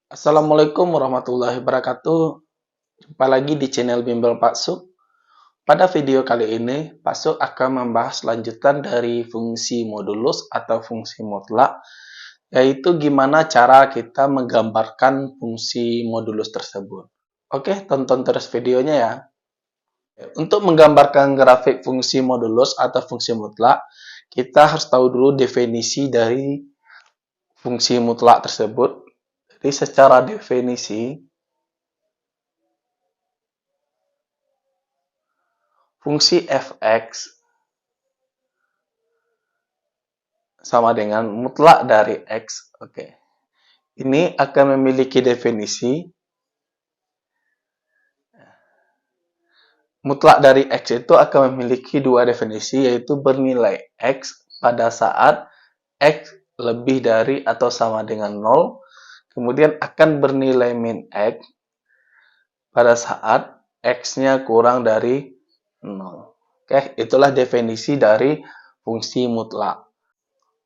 Assalamualaikum warahmatullahi wabarakatuh. Jumpa lagi di channel Bimbel Pak Suk. Pada video kali ini, Pak Suk akan membahas lanjutan dari fungsi modulus atau fungsi mutlak, yaitu gimana cara kita menggambarkan fungsi modulus tersebut. Oke, tonton terus videonya ya. Untuk menggambarkan grafik fungsi modulus atau fungsi mutlak, kita harus tahu dulu definisi dari fungsi mutlak tersebut. Jadi secara definisi, fungsi f(x) sama dengan mutlak dari x. Oke. Ini akan memiliki definisi mutlak dari x itu akan memiliki dua definisi, yaitu bernilai x pada saat x lebih dari atau sama dengan 0, kemudian akan bernilai min x pada saat x-nya kurang dari 0. Oke, itulah definisi dari fungsi mutlak.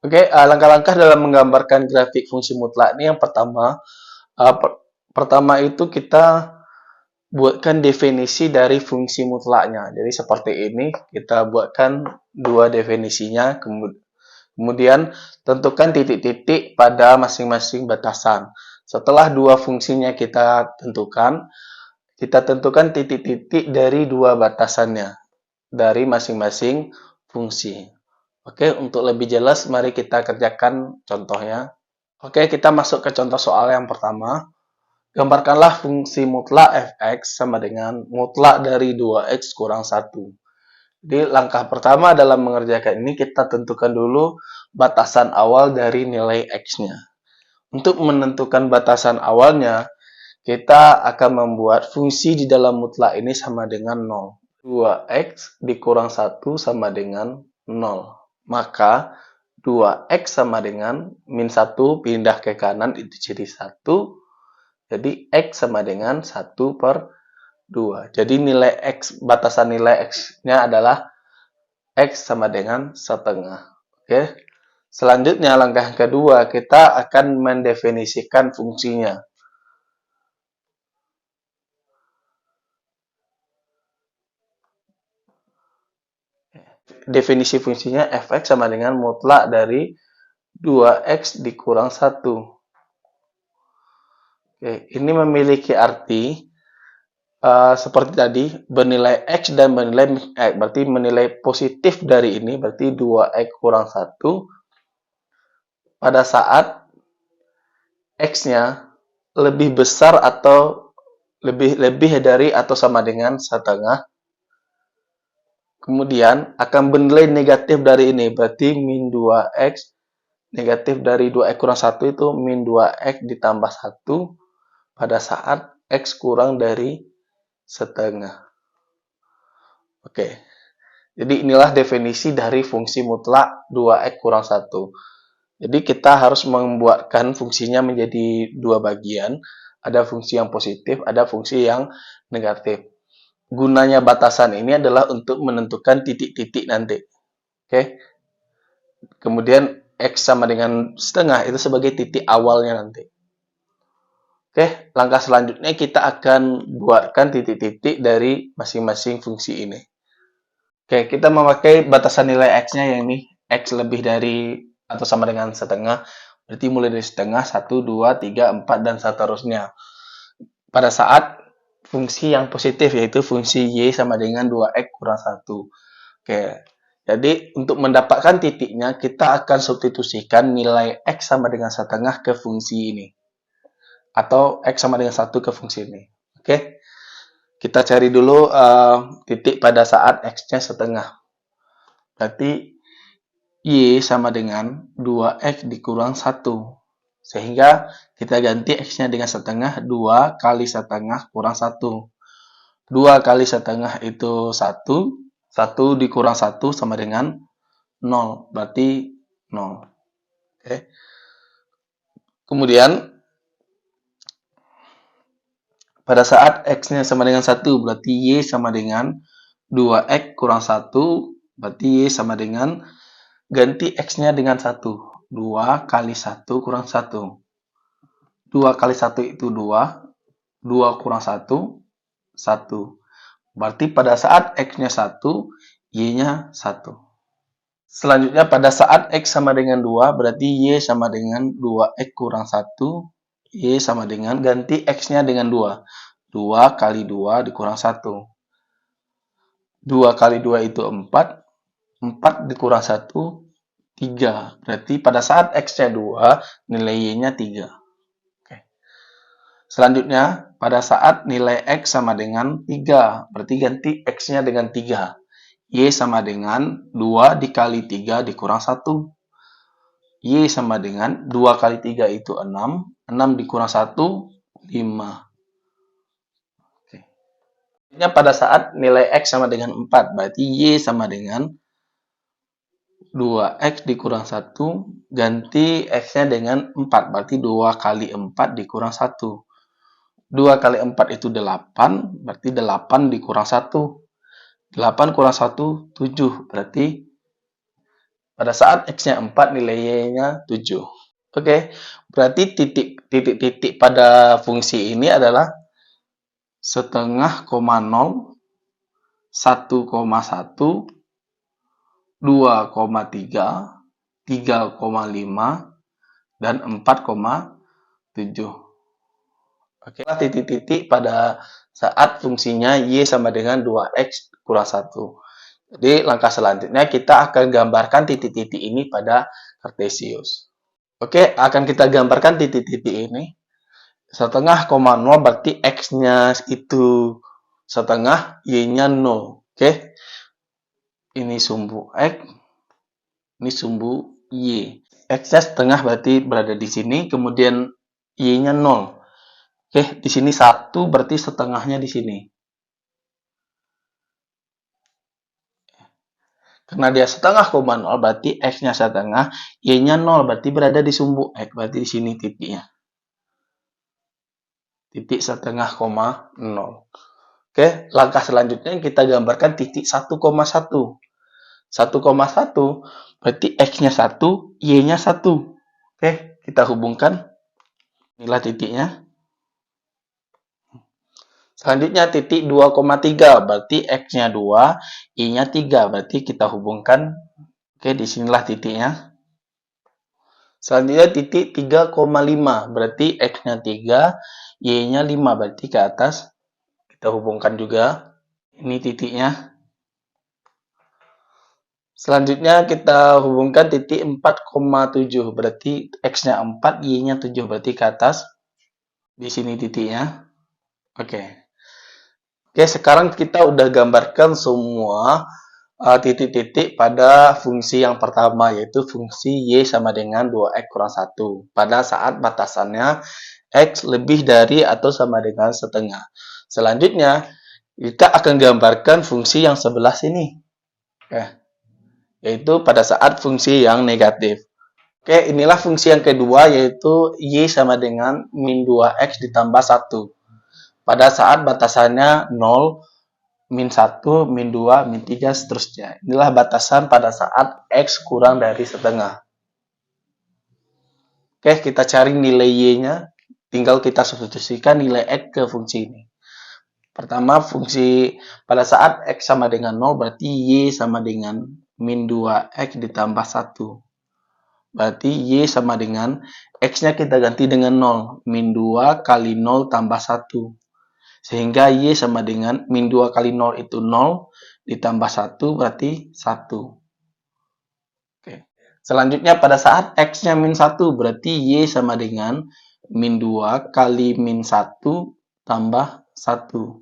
Oke, langkah-langkah dalam menggambarkan grafik fungsi mutlak ini yang pertama itu kita buatkan definisi dari fungsi mutlaknya. Jadi seperti ini, kita buatkan dua definisinya, kemudian tentukan titik-titik pada masing-masing batasan. Setelah dua fungsinya kita tentukan titik-titik dari dua batasannya, dari masing-masing fungsi. Oke, untuk lebih jelas, mari kita kerjakan contohnya. Oke, kita masuk ke contoh soal yang pertama. Gambarkanlah fungsi mutlak f(x) sama dengan mutlak dari 2x kurang 1. Jadi, langkah pertama dalam mengerjakan ini, kita tentukan dulu batasan awal dari nilai x-nya. Untuk menentukan batasan awalnya, kita akan membuat fungsi di dalam mutlak ini sama dengan 0. 2x dikurang 1 sama dengan 0. Maka 2x sama dengan min 1 pindah ke kanan itu jadi 1. Jadi x sama dengan 1/2. Jadi nilai x, batasan nilai x-nya adalah x sama dengan setengah. Oke. Selanjutnya langkah kedua, kita akan mendefinisikan fungsinya. Definisi fungsinya f(x) sama dengan mutlak dari 2x dikurang 1. Oke, ini memiliki arti seperti tadi, bernilai x dan bernilai x, berarti menilai positif dari ini, berarti 2x kurang 1 pada saat x-nya lebih besar atau lebih dari atau sama dengan setengah. Kemudian akan bernilai negatif dari ini, berarti min 2x, negatif dari 2x kurang 1 itu min 2x ditambah 1 pada saat x kurang dari setengah. Oke, jadi inilah definisi dari fungsi mutlak 2x kurang 1. Jadi kita harus membuatkan fungsinya menjadi dua bagian. Ada fungsi yang positif, ada fungsi yang negatif. Gunanya batasan ini adalah untuk menentukan titik-titik nanti. Oke. Kemudian x sama dengan setengah itu sebagai titik awalnya nanti. Oke, langkah selanjutnya kita akan buatkan titik-titik dari masing-masing fungsi ini. Oke, kita memakai batasan nilai x-nya yang ini, x lebih dari atau sama dengan setengah, berarti mulai dari setengah, 1, 2, 3, 4, dan seterusnya. Pada saat fungsi yang positif, yaitu fungsi y sama dengan 2x kurang 1. Oke, jadi untuk mendapatkan titiknya, kita akan substitusikan nilai x sama dengan setengah ke fungsi ini. Atau x sama dengan 1 ke fungsi ini. Oke, kita cari dulu titik pada saat x-nya setengah. Berarti y sama dengan 2x dikurang 1. Sehingga kita ganti x-nya dengan setengah, 2 kali setengah kurang 1. 2 kali setengah itu 1. 1 dikurang 1 sama dengan 0. Berarti 0. Oke. Kemudian pada saat x-nya sama dengan 1, berarti y sama dengan 2x kurang 1, berarti y sama dengan, ganti x-nya dengan 1. 2 kali 1 kurang 1. 2 kali 1 itu 2. 2 kurang 1, 1. Berarti pada saat X-nya 1, Y-nya 1. Selanjutnya pada saat X sama dengan 2, berarti Y sama dengan 2X kurang 1. Y sama dengan, ganti X-nya dengan 2. 2 kali 2 dikurang 1. 2 kali 2 itu 4. 4 dikurang 1, 3. Berarti pada saat X-nya 2, nilai Y-nya 3. Oke. Selanjutnya, pada saat nilai X sama dengan 3, berarti ganti X-nya dengan 3. Y sama dengan 2 dikali 3 dikurang 1. Y sama dengan 2 kali 3 itu 6. 6 dikurang 1, 5. Oke. Selanjutnya pada saat nilai X sama dengan 4, berarti Y sama dengan 2X dikurang 1, ganti X-nya dengan 4. Berarti 2 kali 4 dikurang 1. 2 kali 4 itu 8, berarti 8 dikurang 1. 8 kurang 1, 7. Berarti pada saat X-nya 4, nilai Y-nya 7. Oke, berarti titik-titik pada fungsi ini adalah setengah, 0, 1,1, 2,3, 3,5, dan 4,7. Oke, titik-titik pada saat fungsinya Y sama dengan 2X kurang 1. Jadi, langkah selanjutnya kita akan gambarkan titik-titik ini pada Kartesius. Oke, akan kita gambarkan titik-titik ini. Setengah, 0 berarti X-nya itu setengah, Y-nya 0. Oke, ini sumbu X, ini sumbu Y. X-nya setengah berarti berada di sini, kemudian Y-nya 0. Oke, di sini 1 berarti setengahnya di sini. Karena dia setengah, 0 berarti X-nya setengah, Y-nya 0 berarti berada di sumbu X, berarti di sini titiknya. Titik setengah, 0. Oke, langkah selanjutnya kita gambarkan titik 1,1. 1,1 berarti X-nya 1, Y-nya 1. Oke, kita hubungkan. Inilah titiknya. Selanjutnya titik 2,3 berarti X-nya 2, Y-nya 3. Berarti kita hubungkan. Oke, disinilah titiknya. Selanjutnya titik 3,5 berarti X-nya 3, Y-nya 5. Berarti ke atas. Kita hubungkan juga. Ini titiknya. Selanjutnya kita hubungkan titik 4,7 berarti X-nya 4, Y-nya 7 berarti ke atas. Di sini titiknya. Oke. Oke, sekarang kita udah gambarkan semua titik-titik pada fungsi yang pertama, yaitu fungsi Y sama dengan 2X kurang 1. Pada saat batasannya X lebih dari atau sama dengan setengah. Selanjutnya, kita akan gambarkan fungsi yang sebelah sini. Oke. Yaitu pada saat fungsi yang negatif. Oke, inilah fungsi yang kedua, yaitu Y sama dengan min 2X ditambah 1. Pada saat batasannya 0, min 1, min 2, min 3, seterusnya. Inilah batasan pada saat X kurang dari setengah. Oke, kita cari nilai Y-nya. Tinggal kita substitusikan nilai X ke fungsi ini. Pertama, fungsi pada saat X sama dengan 0, berarti Y sama dengan min 2X ditambah 1. Berarti Y sama dengan X-nya kita ganti dengan 0. Min 2 kali 0 tambah 1. Sehingga Y sama dengan min 2 kali 0 itu 0. Ditambah 1 berarti 1. Oke. Selanjutnya pada saat X-nya min 1 berarti Y sama dengan min 2 kali min 1 tambah 1.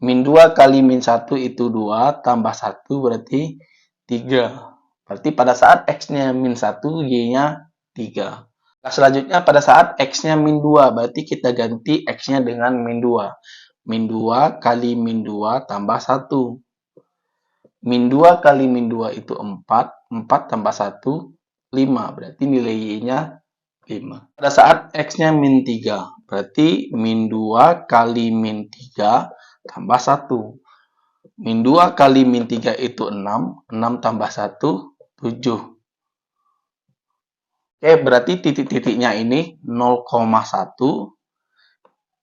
Min 2 kali min 1 itu 2, tambah 1 berarti 3. Berarti pada saat X-nya min 1, Y-nya 3. Nah, selanjutnya pada saat X-nya min 2, berarti kita ganti X-nya dengan min 2. Min 2 kali min 2 tambah 1. Min 2 kali min 2 itu 4. 4 tambah 1, 5. Berarti nilai Y-nya 5. Pada saat X-nya min 3, berarti min 2 kali min 3 tambah 1. Min 2 kali min 3 itu 6. 6 tambah 1, 7. Oke, berarti titik-titiknya ini 0,1,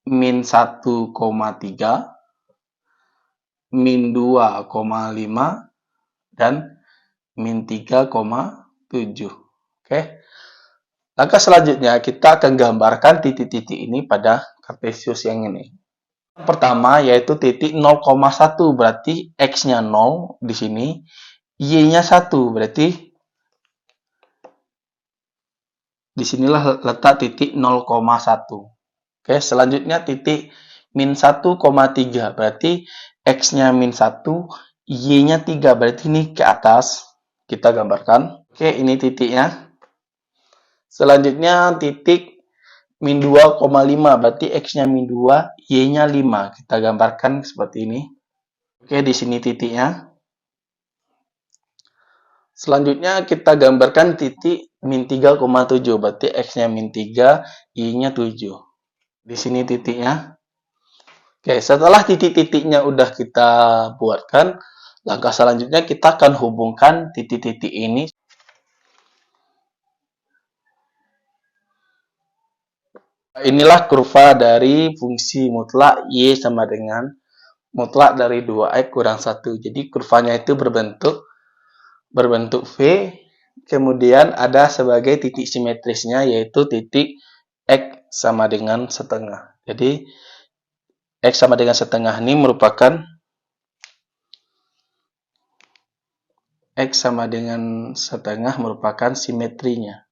min 1,3, min 2,5, dan min 3,7. Oke. Langkah selanjutnya kita akan gambarkan titik-titik ini pada kartesius yang ini. Pertama yaitu titik 0,1 berarti x-nya 0 di sini, y-nya 1 berarti disinilah letak titik 0,1. Oke, selanjutnya titik min 1,3 berarti x-nya min 1, y-nya 3 berarti ini ke atas. Kita gambarkan. Oke, ini titiknya. Selanjutnya titik min 2,5 berarti x-nya min 2, y-nya 5. Kita gambarkan seperti ini. Oke, di sini titiknya. Selanjutnya kita gambarkan titik min 3,7 berarti x-nya min 3, y-nya 7. Di sini titiknya. Oke, setelah titik-titiknya udah kita buatkan, langkah selanjutnya kita akan hubungkan titik-titik ini. Inilah kurva dari fungsi mutlak y sama dengan mutlak dari 2x kurang 1. Jadi kurvanya itu berbentuk V, kemudian ada sebagai titik simetrisnya yaitu titik x sama dengan setengah. Jadi x sama dengan setengah ini merupakan x sama dengan setengah merupakan simetrinya.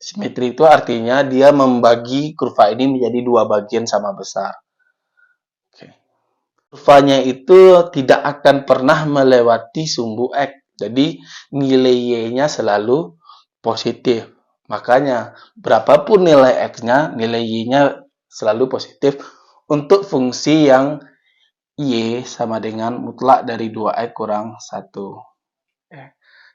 Simetri itu artinya dia membagi kurva ini menjadi dua bagian sama besar. Oke. Kurvanya itu tidak akan pernah melewati sumbu x. Jadi nilai y-nya selalu positif. Makanya berapapun nilai x-nya, nilai y-nya selalu positif untuk fungsi yang y sama dengan mutlak dari 2x kurang 1.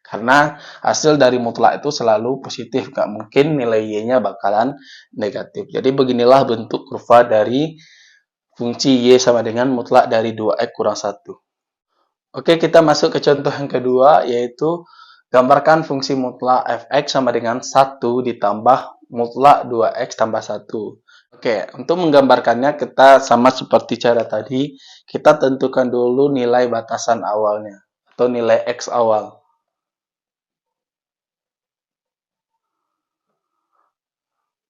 Karena hasil dari mutlak itu selalu positif, nggak mungkin nilai y-nya bakalan negatif. Jadi beginilah bentuk kurva dari fungsi y sama dengan mutlak dari 2x kurang 1. Oke, kita masuk ke contoh yang kedua, yaitu gambarkan fungsi mutlak fx sama dengan 1 ditambah mutlak 2x tambah 1. Oke, untuk menggambarkannya kita sama seperti cara tadi, kita tentukan dulu nilai batasan awalnya, atau nilai x awal.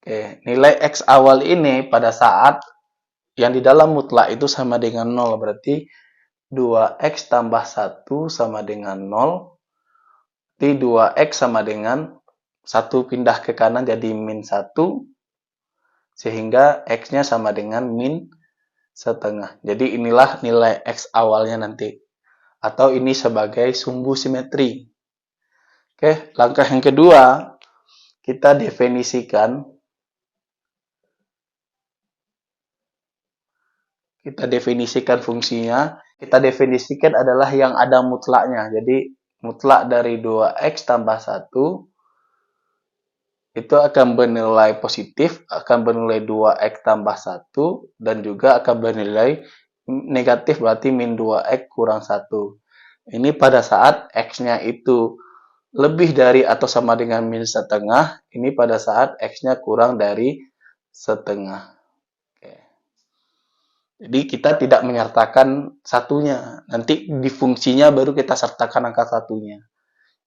Oke, nilai x awal ini pada saat yang di dalam mutlak itu sama dengan 0, berarti 2x tambah 1 sama dengan 0, berarti 2x sama dengan 1 pindah ke kanan jadi min 1, sehingga x-nya sama dengan min setengah. Jadi inilah nilai x awalnya nanti. Atau ini sebagai sumbu simetri. Oke, langkah yang kedua, kita definisikan fungsinya. Kita definisikan adalah yang ada mutlaknya. Jadi mutlak dari 2x tambah 1 itu akan bernilai positif, akan bernilai 2x tambah 1, dan juga akan bernilai negatif, berarti min 2x kurang 1. Ini pada saat x-nya itu lebih dari atau sama dengan min setengah, ini pada saat x-nya kurang dari setengah. Oke. Jadi kita tidak menyertakan satunya, nanti di fungsinya baru kita sertakan angka satunya.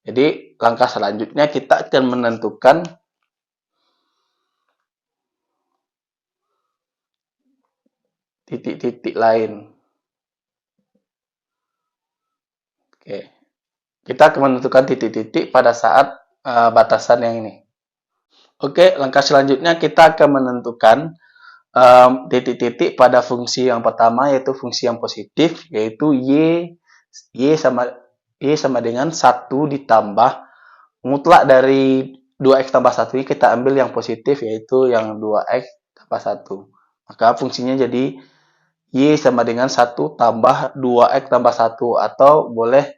Jadi langkah selanjutnya kita akan menentukan titik-titik lain. Oke. Kita akan menentukan titik-titik pada saat batasan yang ini. Oke, langkah selanjutnya kita akan menentukan titik-titik pada fungsi yang pertama, yaitu fungsi yang positif, yaitu y sama dengan 1 ditambah mutlak dari 2x tambah 1 ini kita ambil yang positif, yaitu yang 2x tambah 1. Maka fungsinya jadi y sama dengan 1 tambah 2x tambah 1, atau boleh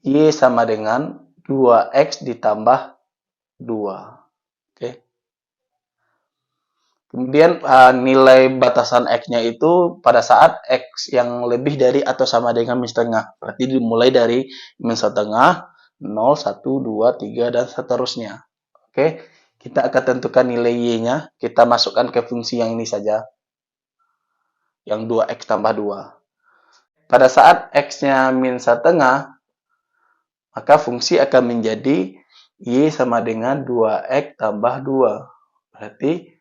y sama dengan 2x ditambah 2. Oke. Kemudian nilai batasan x-nya itu pada saat x yang lebih dari atau sama dengan min setengah. Berarti dimulai dari min setengah, 0, 1, 2, 3, dan seterusnya. Oke, kita akan tentukan nilai Y-nya. Kita masukkan ke fungsi yang ini saja. Yang 2X tambah 2. Pada saat X-nya min setengah, maka fungsi akan menjadi Y sama dengan 2X tambah 2. Berarti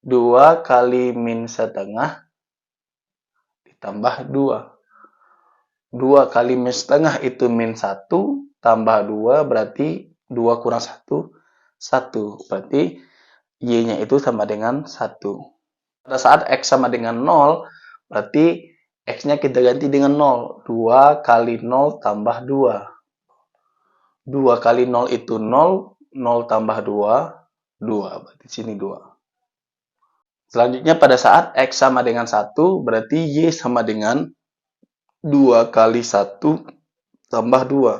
2 kali min setengah ditambah 2. 2 kali min setengah itu min 1, tambah 2 berarti 2 kurang 1, 1. Berarti Y-nya itu sama dengan 1. Pada saat X sama dengan 0, berarti X-nya kita ganti dengan 0. 2 kali 0 tambah 2. 2 kali 0 itu 0, 0 tambah 2, 2. Berarti sini 2. Selanjutnya pada saat X sama dengan 1, berarti Y sama dengan 2 kali 1 tambah 2.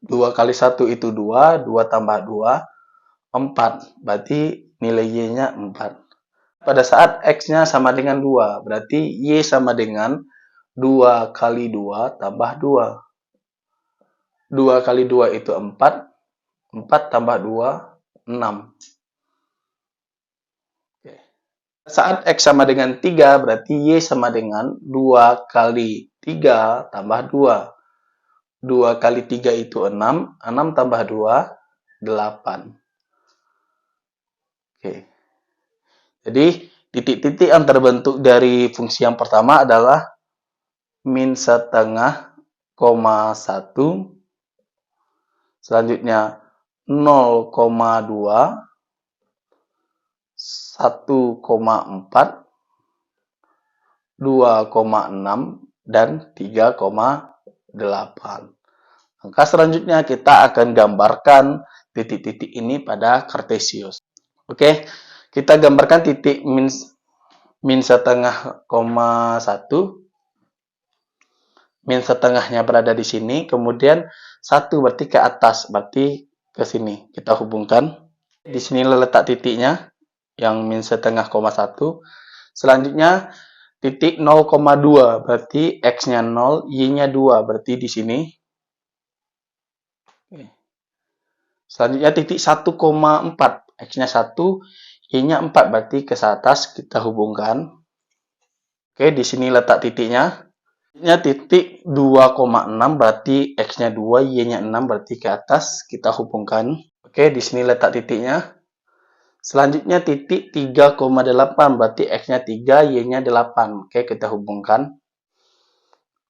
2 kali 1 itu 2, 2 tambah 2, 4. Berarti nilai Y-nya 4. Pada saat X-nya sama dengan 2, berarti Y sama dengan 2 kali 2 tambah 2. 2 kali 2 itu 4, 4 tambah 2, 6. Oke. Saat X sama dengan 3, berarti Y sama dengan 2 kali 3 tambah 2. 2 kali 3 itu 6, 6 tambah 2, 8. Oke. Jadi, titik-titik yang terbentuk dari fungsi yang pertama adalah min setengah, koma 1, selanjutnya 0,2, 1,4, 2,6, dan 3,8. Maka selanjutnya kita akan gambarkan titik-titik ini pada Kartesius. Oke, kita gambarkan titik min setengah, koma 1. Min setengahnya berada di sini, kemudian 1 berarti ke atas, berarti ke sini. Kita hubungkan. Di sini letak titiknya, yang min setengah, koma 1. Selanjutnya, titik 0,2, berarti X-nya 0, Y-nya 2, berarti di sini. Selanjutnya, titik 1,4, X-nya 1, Y-nya 4, berarti ke atas, kita hubungkan. Oke, di sini letak titiknya. Titik 2,6 berarti X-nya 2, Y-nya 6 berarti ke atas, kita hubungkan. Oke, di sini letak titiknya. Selanjutnya titik 3,8 berarti X-nya 3, Y-nya 8. Oke, kita hubungkan.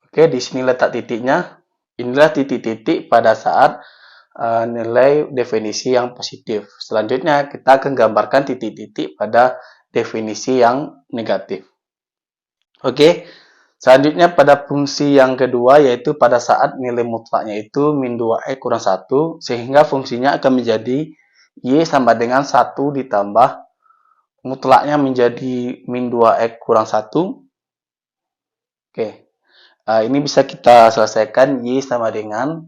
Oke, di sini letak titiknya. Inilah titik-titik pada saat nilai definisi yang positif. Selanjutnya kita akan gambarkan titik-titik pada definisi yang negatif. Oke. Selanjutnya pada fungsi yang kedua, yaitu pada saat nilai mutlaknya itu min 2x kurang 1, sehingga fungsinya akan menjadi Y sama dengan 1 ditambah mutlaknya menjadi min 2x kurang 1. Oke, ini bisa kita selesaikan. Y sama dengan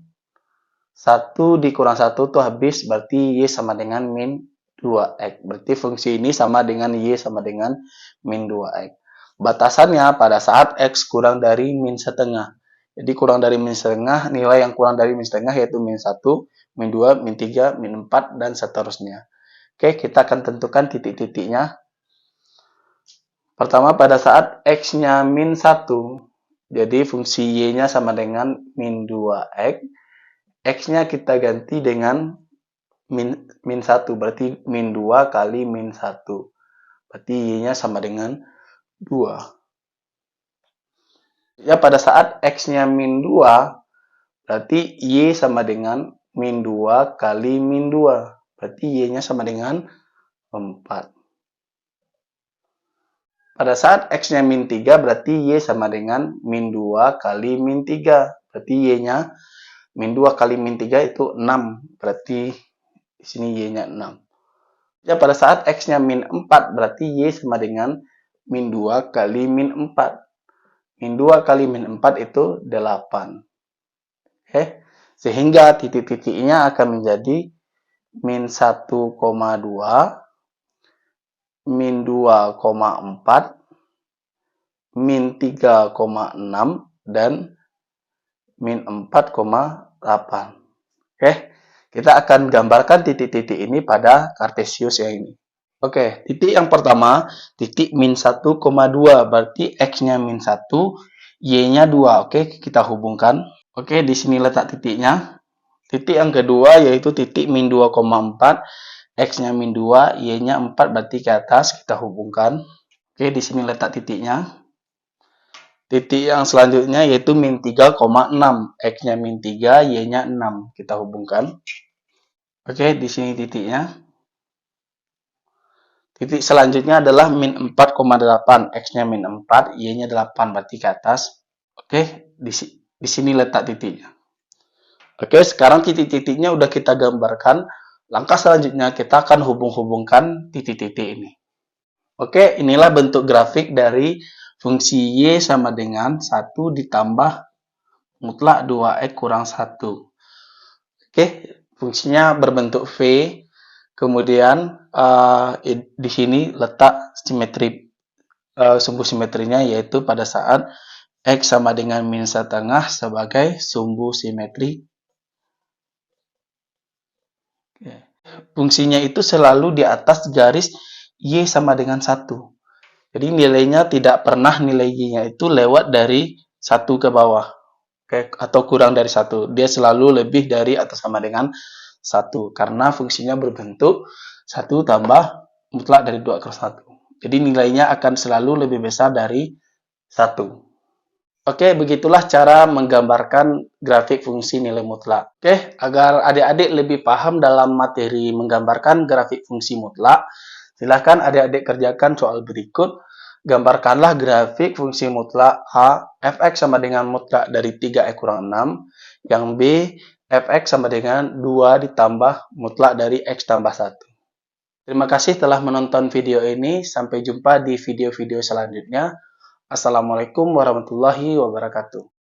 1 dikurang 1 itu habis, berarti Y sama dengan min 2x. Berarti fungsi ini sama dengan Y sama dengan min 2x. Batasannya pada saat X kurang dari min setengah. Jadi kurang dari min setengah, nilai yang kurang dari min setengah yaitu min 1, min 2, min 3, min 4, dan seterusnya. Oke, kita akan tentukan titik-titiknya. Pertama pada saat X-nya min 1. Jadi fungsi Y-nya sama dengan min 2X. X-nya kita ganti dengan min 1. Berarti min 2 kali min 1. Berarti Y-nya sama dengan 2. Ya, pada saat X-nya min 2, berarti Y sama dengan min 2 kali min 2. Berarti Y-nya sama dengan 4. Pada saat X-nya min 3, berarti Y sama dengan min 2 kali min 3. Berarti Y-nya min 2 kali min 3 itu 6. Berarti di sini Y-nya 6. Ya, pada saat X-nya min 4, berarti Y sama dengan min 2 kali min 4. Min 2 kali min 4 itu 8. Oke. Sehingga titik-titiknya akan menjadi min 1,2, min 2,4, min 3,6, dan min 4,8. Oke. Kita akan gambarkan titik-titik ini pada Kartesius yang ini. Oke, titik yang pertama, titik min 1,2, berarti X-nya min 1, Y-nya 2. Oke, kita hubungkan. Oke, di sini letak titiknya. Titik yang kedua yaitu titik min 2,4, X-nya min 2, Y-nya 4, berarti ke atas, kita hubungkan. Oke, di sini letak titiknya. Titik yang selanjutnya yaitu min 3,6, X-nya min 3, Y-nya 6, kita hubungkan. Oke, di sini titiknya. Titik selanjutnya adalah min 4,8, X-nya min 4, Y-nya 8, berarti ke atas. Oke, di sini letak titiknya. Oke, sekarang titik-titiknya udah kita gambarkan. Langkah selanjutnya kita akan hubung-hubungkan titik-titik ini. Oke, inilah bentuk grafik dari fungsi Y sama dengan 1 ditambah mutlak 2X kurang 1. Oke, fungsinya berbentuk V. Kemudian di sini letak simetri sumbu simetrinya, yaitu pada saat X sama dengan min setengah sebagai sumbu simetri. Fungsinya itu selalu di atas garis Y sama dengan 1. Jadi nilainya tidak pernah nilai Y-nya itu lewat dari 1 ke bawah. Oke, atau kurang dari 1. Dia selalu lebih dari atau sama dengan 1. Karena fungsinya berbentuk 1 tambah mutlak dari 2 kurang 1. Jadi nilainya akan selalu lebih besar dari 1. Oke, begitulah cara menggambarkan grafik fungsi nilai mutlak. Oke, agar adik-adik lebih paham dalam materi menggambarkan grafik fungsi mutlak, silahkan adik-adik kerjakan soal berikut. Gambarkanlah grafik fungsi mutlak H, fx sama dengan mutlak dari 3x kurang 6. Yang B, fx sama dengan 2 ditambah mutlak dari x tambah 1. Terima kasih telah menonton video ini. Sampai jumpa di video-video selanjutnya. Assalamualaikum warahmatullahi wabarakatuh.